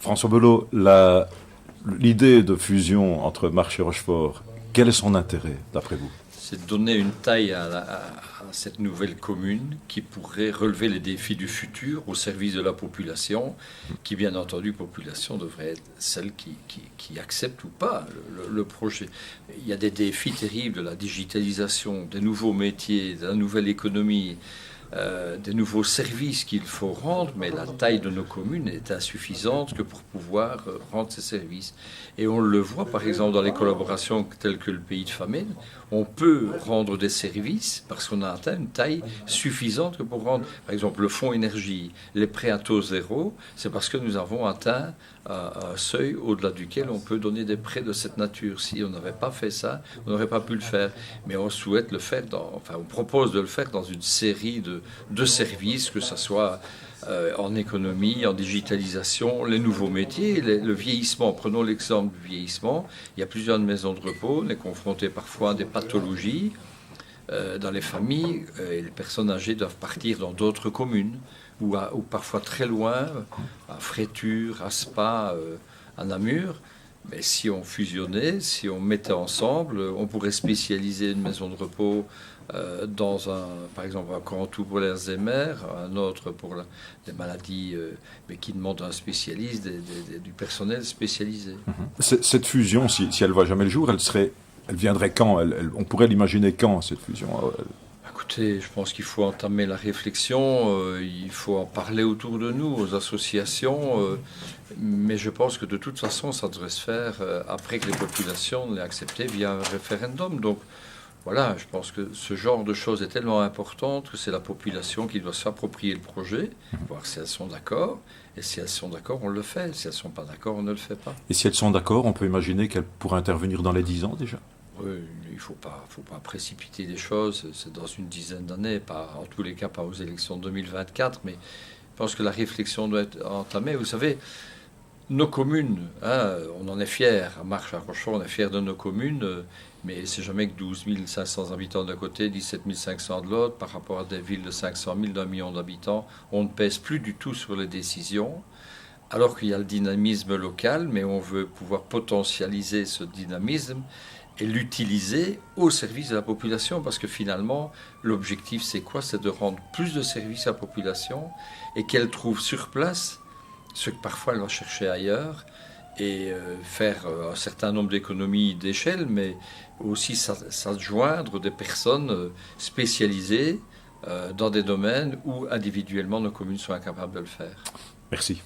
François Belot, l'idée de fusion entre Marche et Rochefort, quel est son intérêt, d'après vous? C'est de donner une taille à cette nouvelle commune qui pourrait relever les défis du futur au service de la population, qui bien entendu, population devrait être celle qui accepte ou pas le projet. Il y a des défis terribles de la digitalisation, des nouveaux métiers, de la nouvelle économie, des nouveaux services qu'il faut rendre, mais la taille de nos communes est insuffisante que pour pouvoir rendre ces services. Et on le voit par exemple dans les collaborations telles que le Pays de Famine, on peut rendre des services parce qu'on a atteint une taille suffisante que pour rendre, par exemple, le fonds énergie, les prêts à taux zéro, c'est parce que nous avons atteint un seuil au-delà duquel on peut donner des prêts de cette nature. Si on n'avait pas fait ça, on n'aurait pas pu le faire. Mais on souhaite le faire, on propose de le faire dans une série de services, que ce soit en économie, en digitalisation, les nouveaux métiers, le vieillissement. Prenons l'exemple du vieillissement. Il y a plusieurs maisons de repos, on est confronté parfois à des pathologies dans les familles, et les personnes âgées doivent partir dans d'autres communes, ou parfois très loin, à Fréture, à Spa, à Namur. Mais si on fusionnait, si on mettait ensemble, on pourrait spécialiser une maison de repos dans par exemple un Cantou pour l'Alzheimer, un autre pour des maladies, mais qui demandent un spécialiste, du personnel spécialisé. Cette fusion, si elle ne voit jamais le jour, elle viendrait quand? On pourrait l'imaginer quand, cette fusion? Écoutez, je pense qu'il faut entamer la réflexion, il faut en parler autour de nous, aux associations, mais je pense que de toute façon, ça devrait se faire après que les populations l'aient accepté via un référendum. Donc voilà, je pense que ce genre de choses est tellement importante que c'est la population qui doit s'approprier le projet, voir si elles sont d'accord, et si elles sont d'accord, on le fait, si elles ne sont pas d'accord, on ne le fait pas. Et si elles sont d'accord, on peut imaginer qu'elles pourraient intervenir dans les 10 ans déjà? Oui, il ne faut pas précipiter les choses, c'est dans une dizaine d'années, en tous les cas pas aux élections de 2024, mais je pense que la réflexion doit être entamée. Vous savez, nos communes, on en est fiers, à Marche, à Rochefort, on est fiers de nos communes, mais c'est jamais que 12 500 habitants d'un côté, 17 500 de l'autre, par rapport à des villes de 500 000, d'1 million d'habitants, on ne pèse plus du tout sur les décisions, alors qu'il y a le dynamisme local, mais on veut pouvoir potentialiser ce dynamisme et l'utiliser au service de la population, parce que finalement, l'objectif, c'est quoi? C'est de rendre plus de services à la population et qu'elle trouve sur place ce que parfois elle va chercher ailleurs, et faire un certain nombre d'économies d'échelle, mais aussi s'adjoindre des personnes spécialisées dans des domaines où individuellement nos communes sont incapables de le faire. Merci.